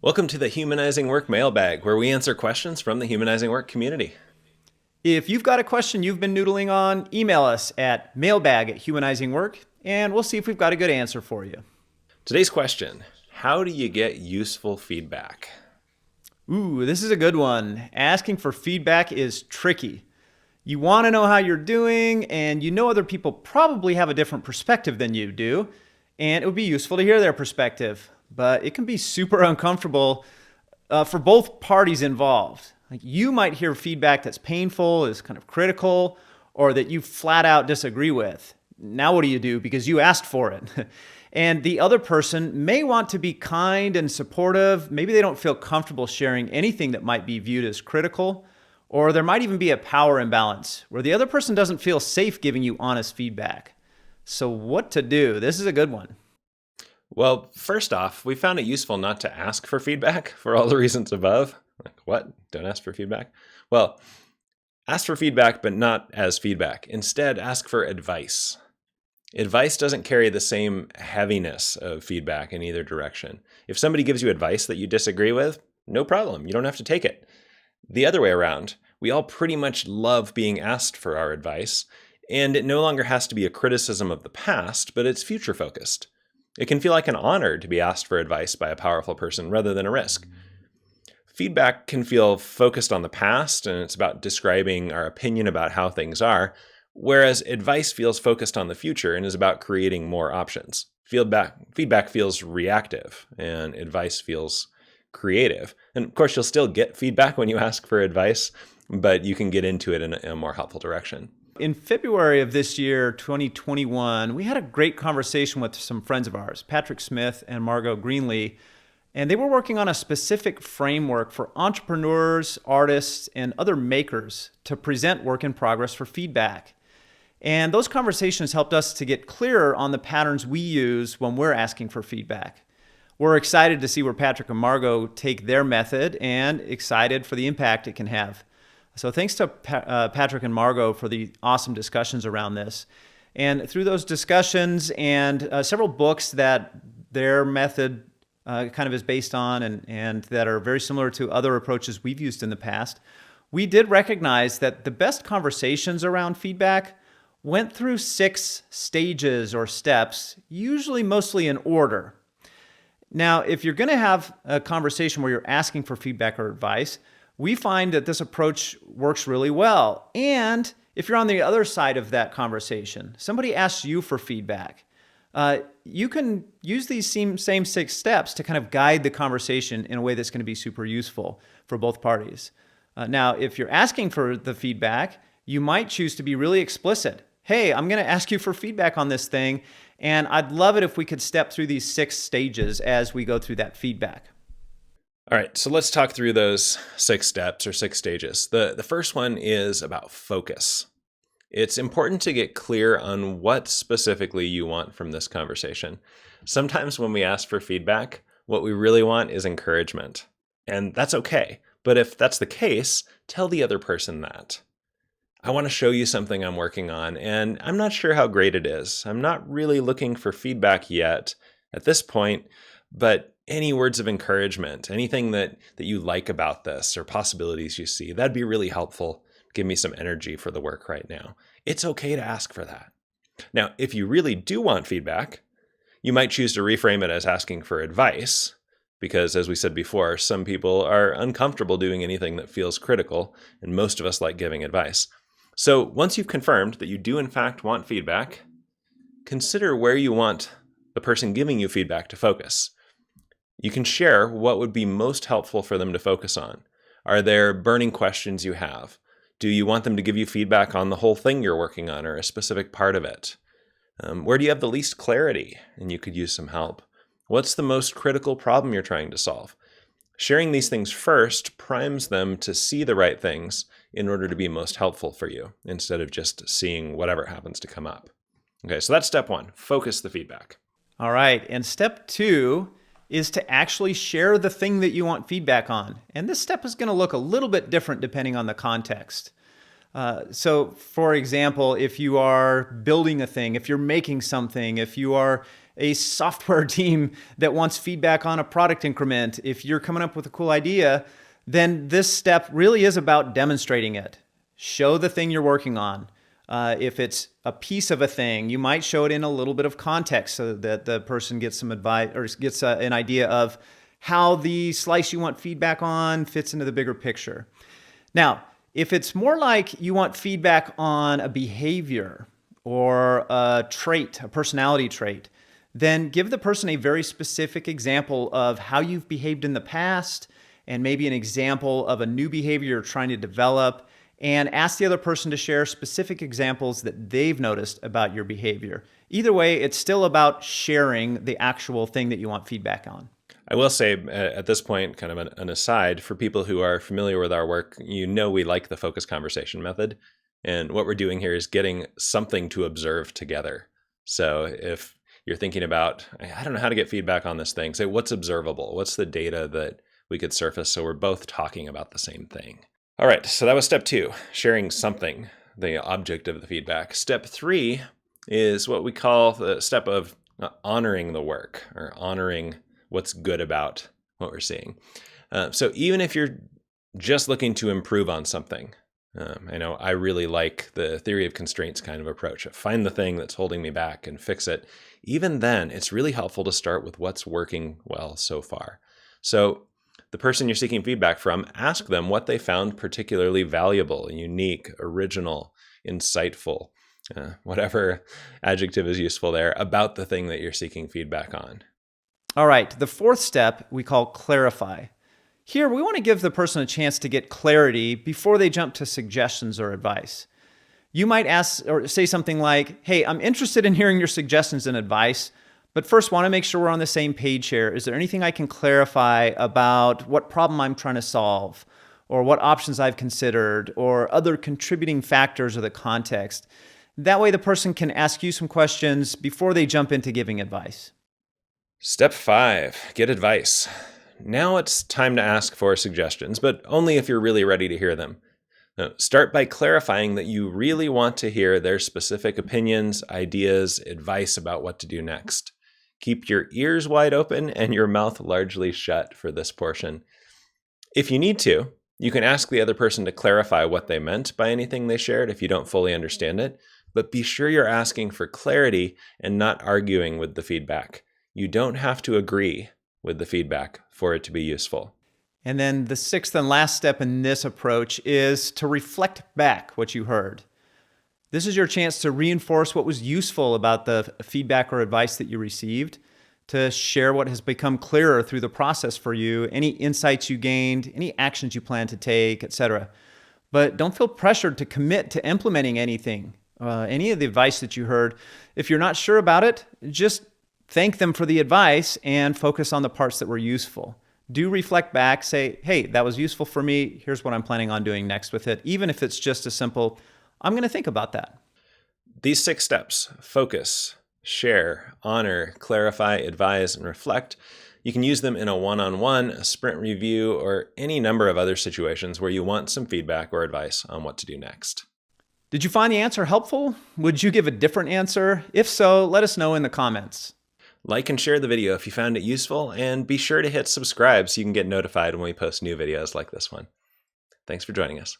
Welcome to the Humanizing Work Mailbag, where we answer questions from the Humanizing Work community. If you've got a question you've been noodling on, email us at mailbag@humanizingwork, and we'll see if we've got a good answer for you. Today's question: how do you get useful feedback? Ooh, this is a good one. Asking for feedback is tricky. You want to know how you're doing, and you know other people probably have a different perspective than you do, and it would be useful to hear their perspective. But it can be super uncomfortable for both parties involved. Like, you might hear feedback that's painful, is kind of critical, or that you flat out disagree with. Now what do you do? Because you asked for it. And the other person may want to be kind and supportive. Maybe they don't feel comfortable sharing anything that might be viewed as critical. Or there might even be a power imbalance where the other person doesn't feel safe giving you honest feedback. So what to do? This is a good one. Well, first off, we found it useful not to ask for feedback for all the reasons above. Like, what? Don't ask for feedback? Well, ask for feedback, but not as feedback. Instead, ask for advice. Advice doesn't carry the same heaviness of feedback in either direction. If somebody gives you advice that you disagree with, no problem. You don't have to take it. The other way around, we all pretty much love being asked for our advice, and it no longer has to be a criticism of the past, but it's future focused. It can feel like an honor to be asked for advice by a powerful person rather than a risk. Feedback can feel focused on the past, and it's about describing our opinion about how things are, whereas advice feels focused on the future and is about creating more options. Feedback feels reactive, and advice feels creative. And of course, you'll still get feedback when you ask for advice, but you can get into it in a more helpful direction. In February of this year, 2021, we had a great conversation with some friends of ours, Patrick Smith and Margot Greenlee, and they were working on a specific framework for entrepreneurs, artists, and other makers to present work in progress for feedback. And those conversations helped us to get clearer on the patterns we use when we're asking for feedback. We're excited to see where Patrick and Margot take their method and excited for the impact it can have. So thanks to Patrick and Margot for the awesome discussions around this. And through those discussions and several books that their method kind of is based on and that are very similar to other approaches we've used in the past, we did recognize that the best conversations around feedback went through 6 stages or steps, usually mostly in order. Now, if you're going to have a conversation where you're asking for feedback or advice, we find that this approach works really well. And if you're on the other side of that conversation, somebody asks you for feedback, you can use these same 6 steps to kind of guide the conversation in a way that's going to be super useful for both parties. Now, if you're asking for the feedback, you might choose to be really explicit. Hey, I'm going to ask you for feedback on this thing, and I'd love it if we could step through these 6 stages as we go through that feedback. All right, so let's talk through those 6 steps or 6 stages. The first one is about focus. It's important to get clear on what specifically you want from this conversation. Sometimes when we ask for feedback, what we really want is encouragement. And that's okay. But if that's the case, tell the other person that. I want to show you something I'm working on, and I'm not sure how great it is. I'm not really looking for feedback yet at this point, but any words of encouragement, anything that you like about this or possibilities you see, that'd be really helpful. Give me some energy for the work right now. It's okay to ask for that. Now, if you really do want feedback, you might choose to reframe it as asking for advice, because as we said before, some people are uncomfortable doing anything that feels critical, and most of us like giving advice. So once you've confirmed that you do in fact want feedback, consider where you want the person giving you feedback to focus. You can share what would be most helpful for them to focus on. Are there burning questions you have? Do you want them to give you feedback on the whole thing you're working on or a specific part of it? Where do you have the least clarity and you could use some help? What's the most critical problem you're trying to solve? Sharing these things first primes them to see the right things in order to be most helpful for you, instead of just seeing whatever happens to come up. Okay, so that's step 1, focus the feedback. All right, and step 2 is to actually share the thing that you want feedback on. And this step is going to look a little bit different depending on the context. So for example, if you are building a thing, if you're making something, if you are a software team that wants feedback on a product increment, if you're coming up with a cool idea, then this step really is about demonstrating it. Show the thing you're working on. If it's a piece of a thing, you might show it in a little bit of context so that the person gets some advice or gets an idea of how the slice you want feedback on fits into the bigger picture. Now, if it's more like you want feedback on a behavior or a trait, a personality trait, then give the person a very specific example of how you've behaved in the past and maybe an example of a new behavior you're trying to develop, and ask the other person to share specific examples that they've noticed about your behavior. Either way, it's still about sharing the actual thing that you want feedback on. I will say at this point, kind of an aside, for people who are familiar with our work, we like the focus conversation method. And what we're doing here is getting something to observe together. So if you're thinking about, I don't know how to get feedback on this thing, say, what's observable? What's the data that we could surface so we're both talking about the same thing? All right, so that was step 2, sharing something, the object of the feedback. Step 3 is what we call the step of honoring the work, or honoring what's good about what we're seeing. So even if you're just looking to improve on something, I know I really like the theory of constraints kind of approach. Find the thing that's holding me back and fix it. Even then, it's really helpful to start with what's working well so far. So the person you're seeking feedback from, ask them what they found particularly valuable, unique, original, insightful, whatever adjective is useful there, about the thing that you're seeking feedback on. All right, the 4th step we call clarify. Here, we want to give the person a chance to get clarity before they jump to suggestions or advice. You might ask or say something like, hey, I'm interested in hearing your suggestions and advice, but first want to make sure we're on the same page here. Is there anything I can clarify about what problem I'm trying to solve, or what options I've considered, or other contributing factors of the context? That way the person can ask you some questions before they jump into giving advice. Step 5, get advice. Now it's time to ask for suggestions, but only if you're really ready to hear them. Now, start by clarifying that you really want to hear their specific opinions, ideas, advice about what to do next. Keep your ears wide open and your mouth largely shut for this portion. If you need to, you can ask the other person to clarify what they meant by anything they shared if you don't fully understand it, but be sure you're asking for clarity and not arguing with the feedback. You don't have to agree with the feedback for it to be useful. And then the 6th and last step in this approach is to reflect back what you heard. This is your chance to reinforce what was useful about the feedback or advice that you received, to share what has become clearer through the process for you, any insights you gained, any actions you plan to take, etc. But don't feel pressured to commit to implementing anything, any of the advice that you heard. If you're not sure about it, just thank them for the advice and focus on the parts that were useful. Do reflect back, say, hey, that was useful for me. Here's what I'm planning on doing next with it. Even if it's just a simple, I'm going to think about that. These 6 steps, focus, share, honor, clarify, advise, and reflect, you can use them in a one-on-one, a sprint review, or any number of other situations where you want some feedback or advice on what to do next. Did you find the answer helpful? Would you give a different answer? If so, let us know in the comments. Like and share the video if you found it useful, and be sure to hit subscribe so you can get notified when we post new videos like this one. Thanks for joining us.